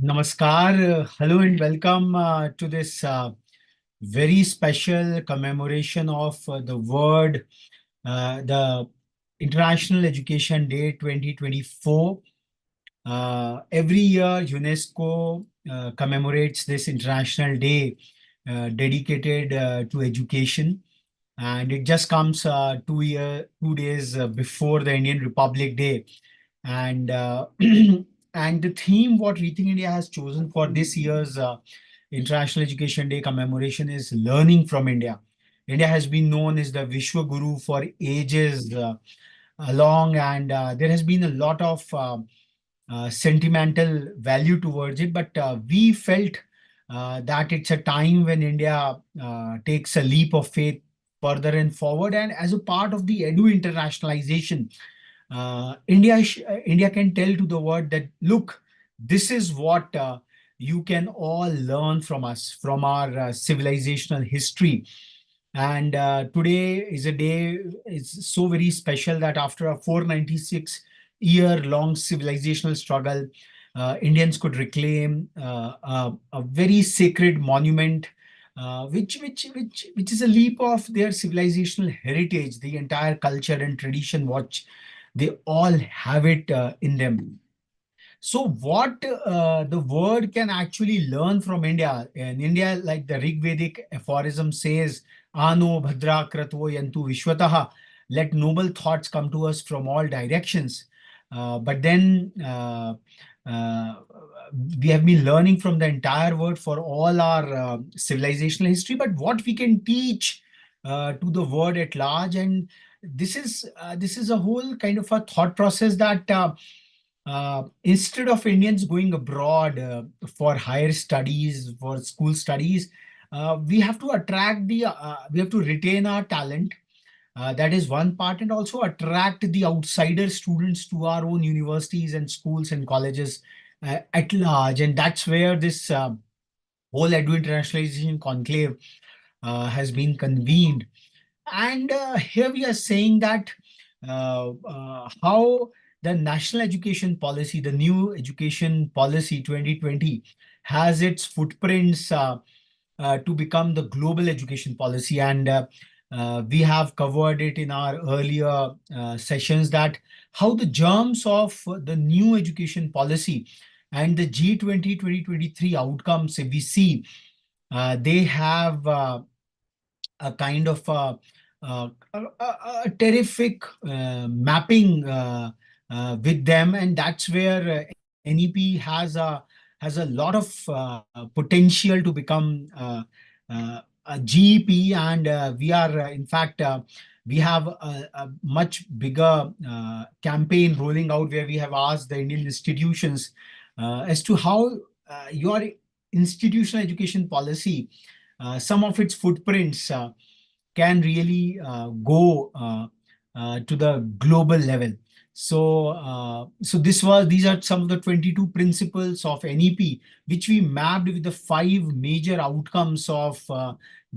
Namaskar, hello and welcome to this very special commemoration of the the International Education Day 2024. Every year, UNESCO commemorates this International Day dedicated to education, and it just comes 2 days before the Indian Republic Day. And and the theme what Rethink India has chosen for this year's International Education Day commemoration is learning from India. India has been known as the Vishwa Guru for ages along, and there has been a lot of sentimental value towards it. But we felt that it's a time when India takes a leap of faith further and forward. And as a part of the edu internationalization, India can tell to the world that, look, this is what you can all learn from us, from our civilizational history. And today is a day, it's so very special that after a 496-year-long civilizational struggle, Indians could reclaim a very sacred monument, which is a leap of their civilizational heritage, the entire culture and tradition, what they all have it in them. So what the world can actually learn from India? In India, like the Rig Vedic aphorism says, Ano Bhadra Kratvo Yantu Vishwataha, let noble thoughts come to us from all directions. But then we have been learning from the entire world for all our civilizational history, but what we can teach to the world at large. And this is a whole kind of a thought process that instead of Indians going abroad for higher studies, for school studies, we have to we have to retain our talent. That is one part, and also attract the outsider students to our own universities and schools and colleges at large. And that's where this whole Edu Internationalization Conclave has been convened. And here we are saying that how the national education policy, the new education policy 2020, has its footprints to become the global education policy. And we have covered it in our earlier sessions that how the germs of the new education policy and the G20 2023 outcomes, if we see, they have a kind of a terrific mapping with them, and that's where NEP has a lot of potential to become a GEP. And we are in fact we have a much bigger campaign rolling out where we have asked the Indian institutions as to how your institutional education policy, some of its footprints can really go to the global level. So these are some of the 22 principles of NEP, which we mapped with the 5 major outcomes of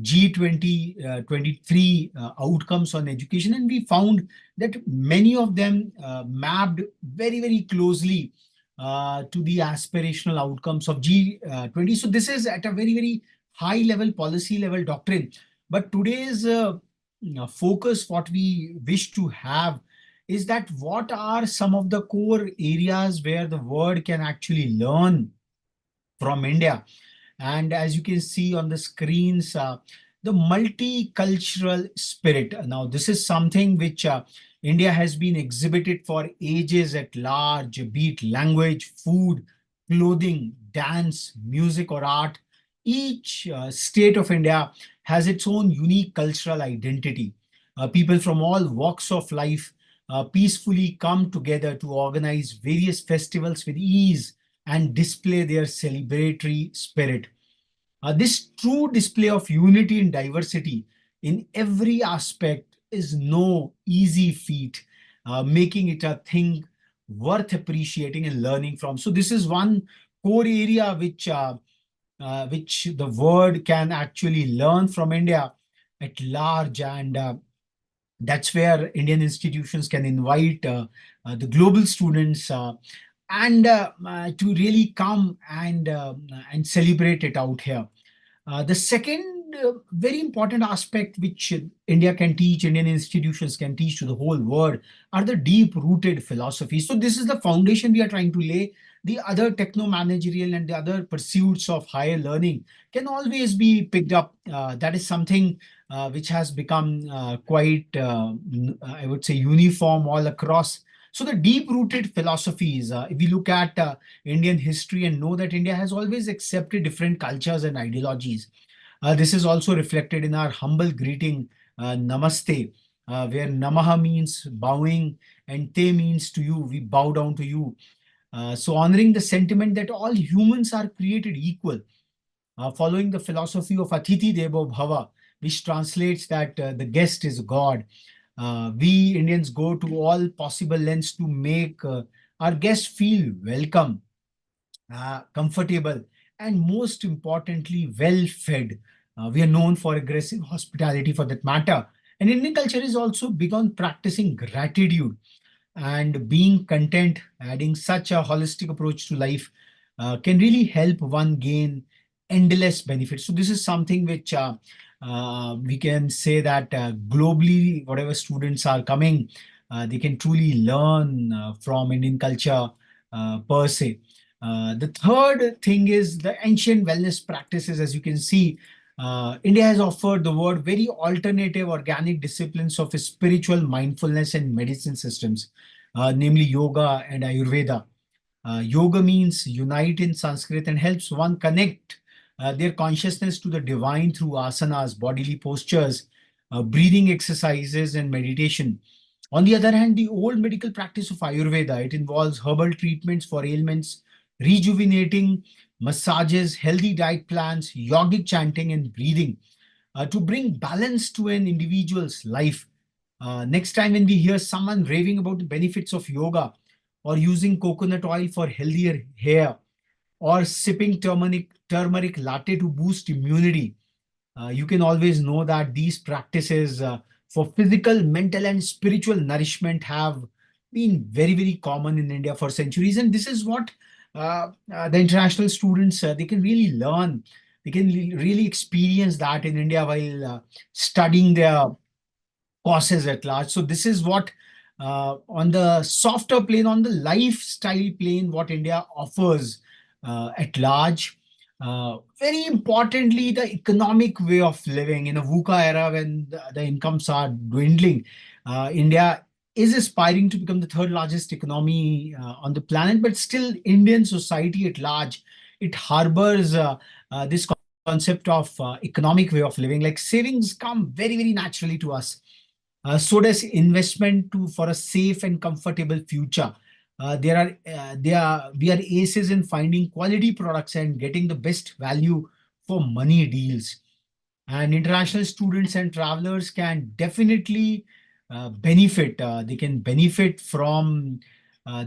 G20 23 outcomes on education, and we found that many of them mapped very, very closely to the aspirational outcomes of G20. So this is at a very, very high level, policy level doctrine. But today's focus, what we wish to have, is that what are some of the core areas where the world can actually learn from India. And as you can see on the screens, the multicultural spirit. Now, this is something which India has been exhibited for ages at large, be it language, food, clothing, dance, music, or art. Each state of India has its own unique cultural identity. People from all walks of life peacefully come together to organize various festivals with ease and display their celebratory spirit. This true display of unity and diversity in every aspect is no easy feat, making it a thing worth appreciating and learning from. So this is one core area which the world can actually learn from India at large. And that's where Indian institutions can invite the global students and to really come and celebrate it out here. The second very important aspect which India can teach, Indian institutions can teach to the whole world, are the deep rooted philosophies. So, this is the foundation we are trying to lay. The other techno managerial and the other pursuits of higher learning can always be picked up. That is something which has become quite, I would say, uniform all across. So, the deep rooted philosophies, if we look at Indian history and know that India has always accepted different cultures and ideologies. This is also reflected in our humble greeting, Namaste, where Namaha means bowing and Te means to you, we bow down to you. So, honoring the sentiment that all humans are created equal, following the philosophy of Atiti Devo Bhava, which translates that the guest is God. We Indians go to all possible lengths to make our guests feel welcome, comfortable, and most importantly, well fed. We are known for aggressive hospitality for that matter. And Indian culture is also big on practicing gratitude and being content. Adding such a holistic approach to life can really help one gain endless benefits. So this is something which we can say that globally, whatever students are coming, they can truly learn from Indian culture per se. The third thing is the ancient wellness practices. As you can see, India has offered the world very alternative organic disciplines of spiritual mindfulness and medicine systems, namely yoga and Ayurveda. Yoga means unite in Sanskrit and helps one connect their consciousness to the divine through asanas, bodily postures, breathing exercises, and meditation. On the other hand, the old medical practice of Ayurveda, it involves herbal treatments for ailments, rejuvenating massages, healthy diet plans, yogic chanting, and breathing to bring balance to an individual's life. Next time when we hear someone raving about the benefits of yoga, or using coconut oil for healthier hair, or sipping turmeric latte to boost immunity, you can always know that these practices for physical, mental, and spiritual nourishment have been very, very common in India for centuries. And this is what the international students they can really learn. They can really experience that in India while studying their courses at large. So this is what on the softer plane, on the lifestyle plane, what India offers at large. Very importantly, the economic way of living in a VUCA era when the incomes are dwindling. India is aspiring to become the third largest economy on the planet, but still Indian society at large, it harbors this concept of economic way of living. Like savings come very, very naturally to us, so does investment to for a safe and comfortable future. We are aces in finding quality products and getting the best value for money deals. And international students and travelers can definitely benefit. They can benefit from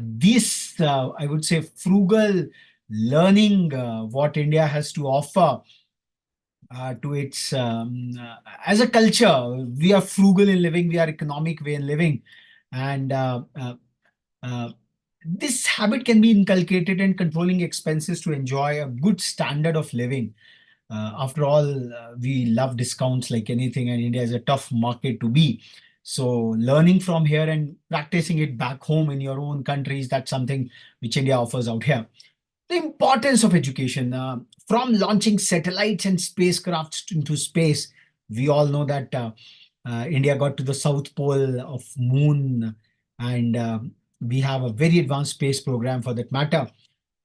this, I would say, frugal learning what India has to offer to its as a culture. We are frugal in living, we are economic way in living, and uh, this habit can be inculcated in controlling expenses to enjoy a good standard of living. After all, we love discounts like anything, and India is a tough market to be. So learning from here and practicing it back home in your own countries, that's something which India offers out here. The importance of education, from launching satellites and spacecrafts into space. We all know that India got to the south pole of moon, and we have a very advanced space program for that matter.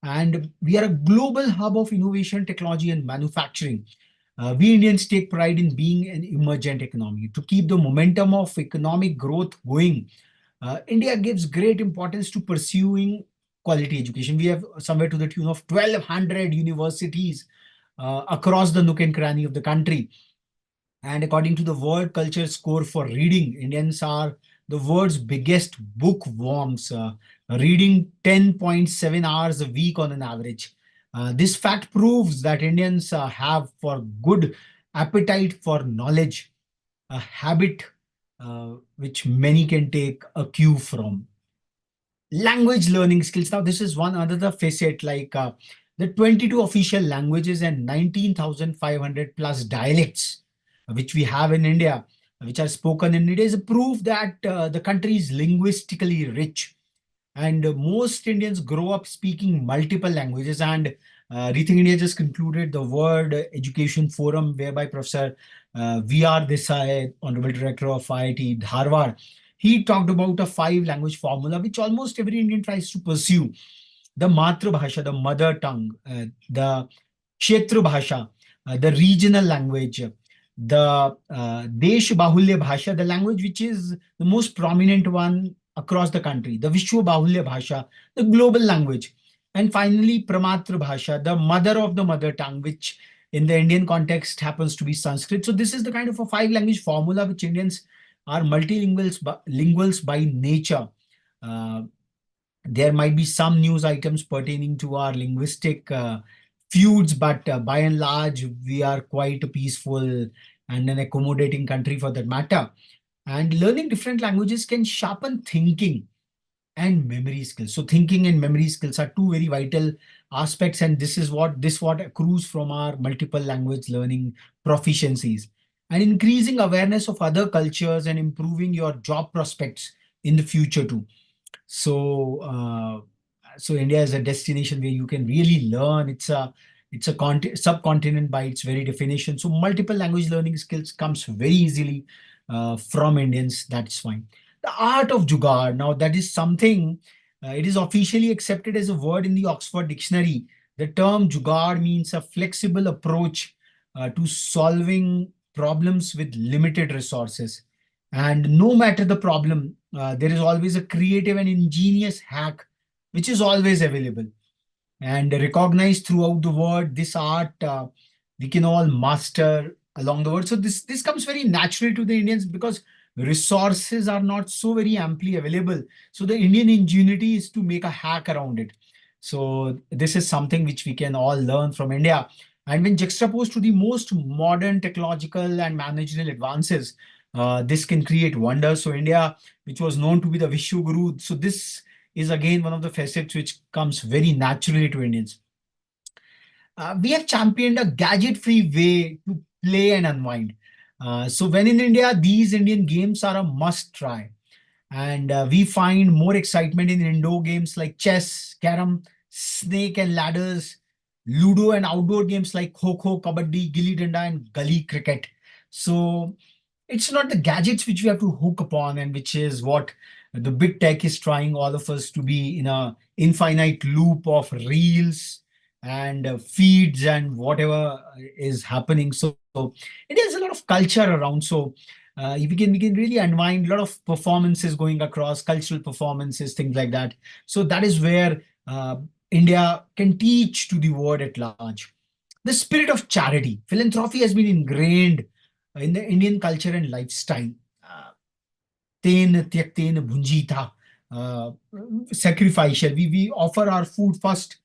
And we are a global hub of innovation, technology, and manufacturing. We Indians take pride in being an emergent economy. To keep the momentum of economic growth going, India gives great importance to pursuing quality education. We have somewhere to the tune of 1,200 universities across the nook and cranny of the country. And according to the World Culture Score for reading, Indians are the world's biggest bookworms, reading 10.7 hours a week on an average. This fact proves that Indians have for good appetite for knowledge, a habit which many can take a cue from. Language learning skills. Now, this is one another facet, like the 22 official languages and 19,500 plus dialects which we have in India, which are spoken in India, is a proof that the country is linguistically rich. And most Indians grow up speaking multiple languages. And Rethink India just concluded the World Education Forum, whereby Professor V.R. Desai, Honorable Director of IIT Dharwad, he talked about a five language formula which almost every Indian tries to pursue: the Matra Bhasha, the mother tongue, the Kshetra Bhasha, the regional language, the Desh Bahulya Bhasha, the language which is the most prominent one across the country, the Vishwa Bahulya Bhasha, the global language, and finally Pramatra Bhasha, the mother of the mother tongue, which in the Indian context happens to be Sanskrit. So this is the kind of a five language formula which Indians are multilinguals linguals by nature. Uh, there might be some news items pertaining to our linguistic feuds, but by and large, we are quite a peaceful and an accommodating country for that matter. And learning different languages can sharpen thinking and memory skills. So thinking and memory skills are two very vital aspects, and this what accrues from our multiple language learning proficiencies. And increasing awareness of other cultures and improving your job prospects in the future too. So India is a destination where you can really learn. It's a subcontinent by its very definition. So multiple language learning skills comes very easily from Indians. That's fine. The art of jugaad. Now that is something. It is officially accepted as a word in the Oxford Dictionary. The term jugaad means a flexible approach to solving problems with limited resources. And no matter the problem, there is always a creative and ingenious hack which is always available and recognized throughout the world. This art we can all master along the world. So this comes very naturally to the Indians because resources are not so very amply available. So the Indian ingenuity is to make a hack around it. So this is something which we can all learn from India. And when juxtaposed to the most modern technological and managerial advances, this can create wonders. So India, which was known to be the Vishwaguru, so this is again one of the facets which comes very naturally to Indians. We have championed a gadget-free way to play and unwind. So when in India, these Indian games are a must-try. And we find more excitement in indoor games like chess, carom, snake and ladders, ludo, and outdoor games like kho-kho, kabaddi, gilli danda, and gully cricket. So it's not the gadgets which we have to hook upon, and which is what the big tech is trying all of us to be in a infinite loop of reels and feeds and whatever is happening. So it is a lot of culture around. So we can really unwind a lot of performances going across, cultural performances, things like that. So that is where India can teach to the world at large. The spirit of charity, philanthropy has been ingrained in the Indian culture and lifestyle. Uh, Ten tyakten bhunjita, uh, sacrificial. We offer our food first.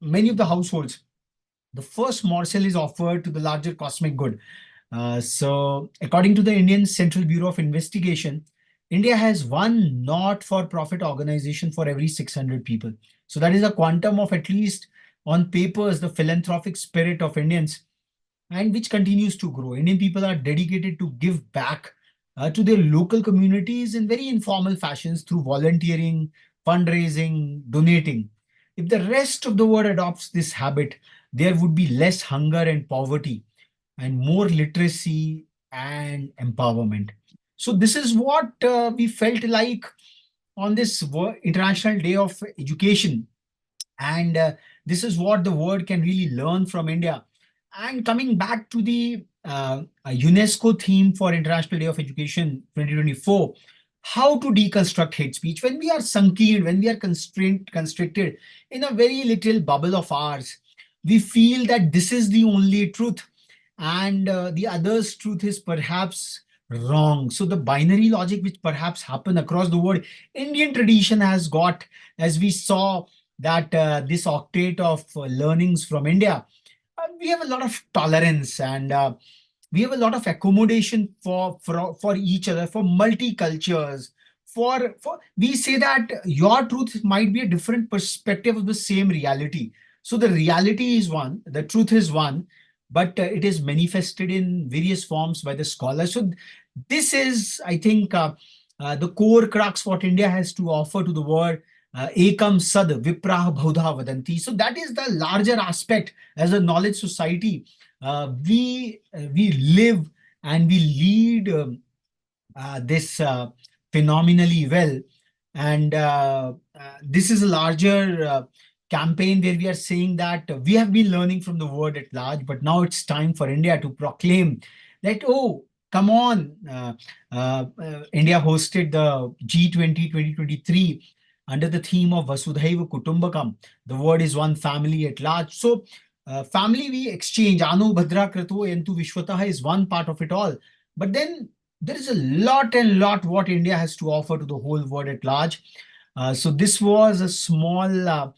Many of the households, the first morsel is offered to the larger cosmic good. So, according to the Indian Central Bureau of Investigation, India has one not-for-profit organization for every 600 people. So that is a quantum of at least on papers the philanthropic spirit of Indians, and which continues to grow. Indian people are dedicated to give back to their local communities in very informal fashions through volunteering, fundraising, donating. If the rest of the world adopts this habit, there would be less hunger and poverty and more literacy and empowerment. So, this is what we felt like on this International Day of Education, and this is what the world can really learn from India. And coming back to the UNESCO theme for International Day of Education 2024, how to deconstruct hate speech when we are sunken, when we are constricted in a very little bubble of ours. We feel that this is the only truth, and the other's truth is perhaps wrong. So the binary logic which perhaps happen across the world, Indian tradition has got, as we saw that this octet of learnings from India, we have a lot of tolerance, and we have a lot of accommodation for each other, for multicultures, for we say that your truth might be a different perspective of the same reality. So the reality is one, the truth is one, but it is manifested in various forms by the scholars. So this is, I think, the core crux what India has to offer to the world. Ekam sad viprah bahudha vadanti. So that is the larger aspect. As a knowledge society, we live and we lead this phenomenally well. And this is a larger campaign where we are saying that we have been learning from the world at large, but now it's time for India to proclaim that, oh, come on. India hosted the G20 2023 under the theme of Vasudhaiva Kutumbakam. The word is one family at large. So, family we exchange, Anu Bhadra Krato Entu Vishwataha is one part of it all. But then there is a lot and lot what India has to offer to the whole world at large. So this was a small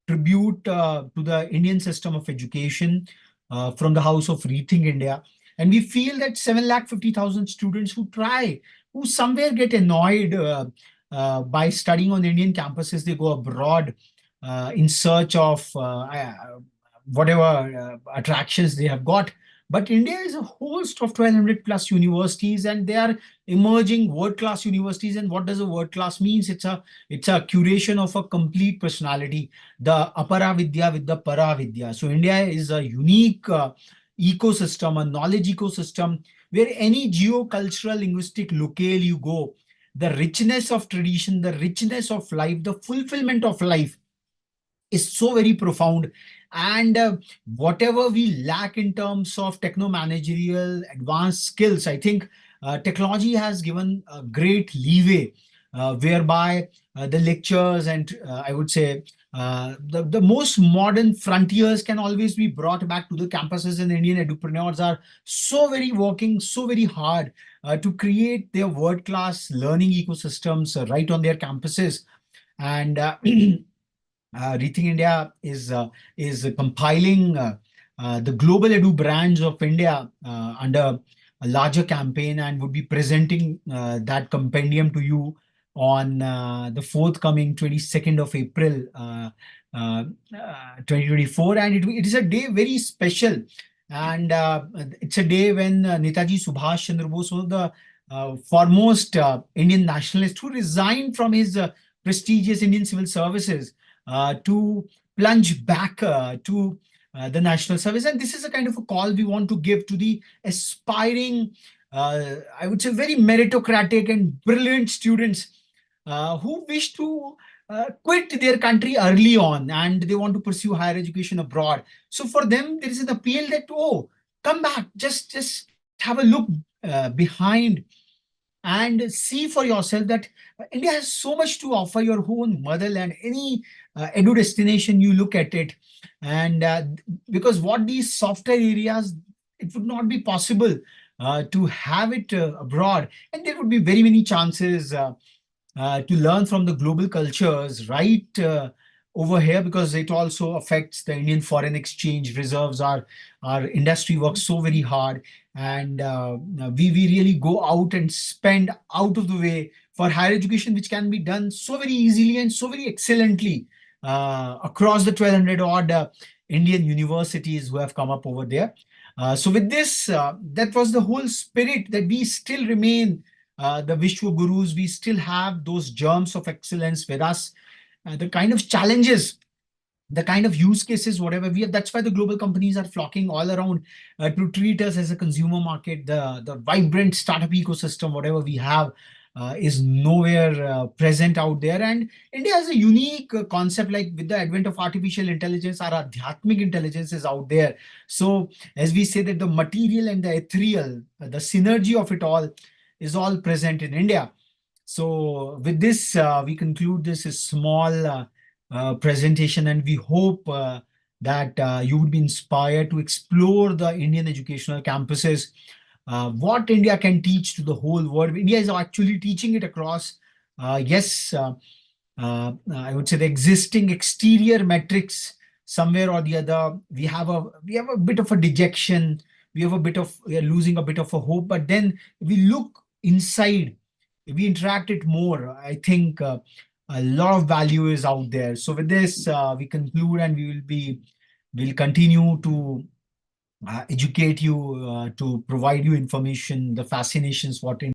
tribute to the Indian system of education from the House of Rethink India. And we feel that 7,50,000 students who try, who somewhere get annoyed by studying on Indian campuses, they go abroad in search of whatever attractions they have got. But India is a host of 1,200 plus universities, and they are emerging world-class universities. And what does a world-class means? It's a curation of a complete personality, the apara vidya with the para vidya. So India is a unique ecosystem, a knowledge ecosystem, where any geo-cultural, linguistic locale you go, the richness of tradition, the richness of life, the fulfillment of life is so very profound. And whatever we lack in terms of techno-managerial advanced skills, I think technology has given a great leeway, whereby the lectures and I would say the most modern frontiers can always be brought back to the campuses, and Indian entrepreneurs are so very working so very hard to create their world-class learning ecosystems right on their campuses. And Rethink India is compiling the global edu brands of India under a larger campaign, and would be presenting that compendium to you on the forthcoming 22nd of April 2024. And it is a day very special. And it's a day when Netaji Subhash Chandra Bose, one of the foremost Indian nationalist, who resigned from his prestigious Indian civil services to plunge back to the national service. And this is a kind of a call we want to give to the aspiring, I would say, very meritocratic and brilliant students who wish to quit their country early on, and they want to pursue higher education abroad. So for them, there is an appeal that, oh, come back, just have a look behind and see for yourself that India has so much to offer your own motherland, any edu destination you look at it. And because what these softer areas, it would not be possible to have it abroad. And there would be very many chances to learn from the global cultures right over here, because it also affects the Indian foreign exchange reserves. Our industry works so very hard, and we really go out and spend out of the way for higher education, which can be done so very easily and so very excellently across the 1,200 odd Indian universities who have come up over there. So with this, that was the whole spirit, that we still remain the Vishwa Gurus. We still have those germs of excellence with us. The kind of challenges, the kind of use cases, whatever we have, that's why the global companies are flocking all around to treat us as a consumer market. The vibrant startup ecosystem, whatever we have, is nowhere present out there. And India has a unique concept, like with the advent of artificial intelligence, our adhyatmic intelligence is out there. So as we say that the material and the ethereal, the synergy of it all is all present in India. So with this, we conclude this small presentation, and we hope that you would be inspired to explore the Indian educational campuses, what India can teach to the whole world. India is actually teaching it across. Yes, I would say the existing exterior metrics, somewhere or the other, we have a bit of a dejection. We are losing a bit of a hope. But then we look inside. we interact it more, I think a lot of value is out there. So with this, we conclude, and we'll continue to educate you, to provide you information, the fascinations what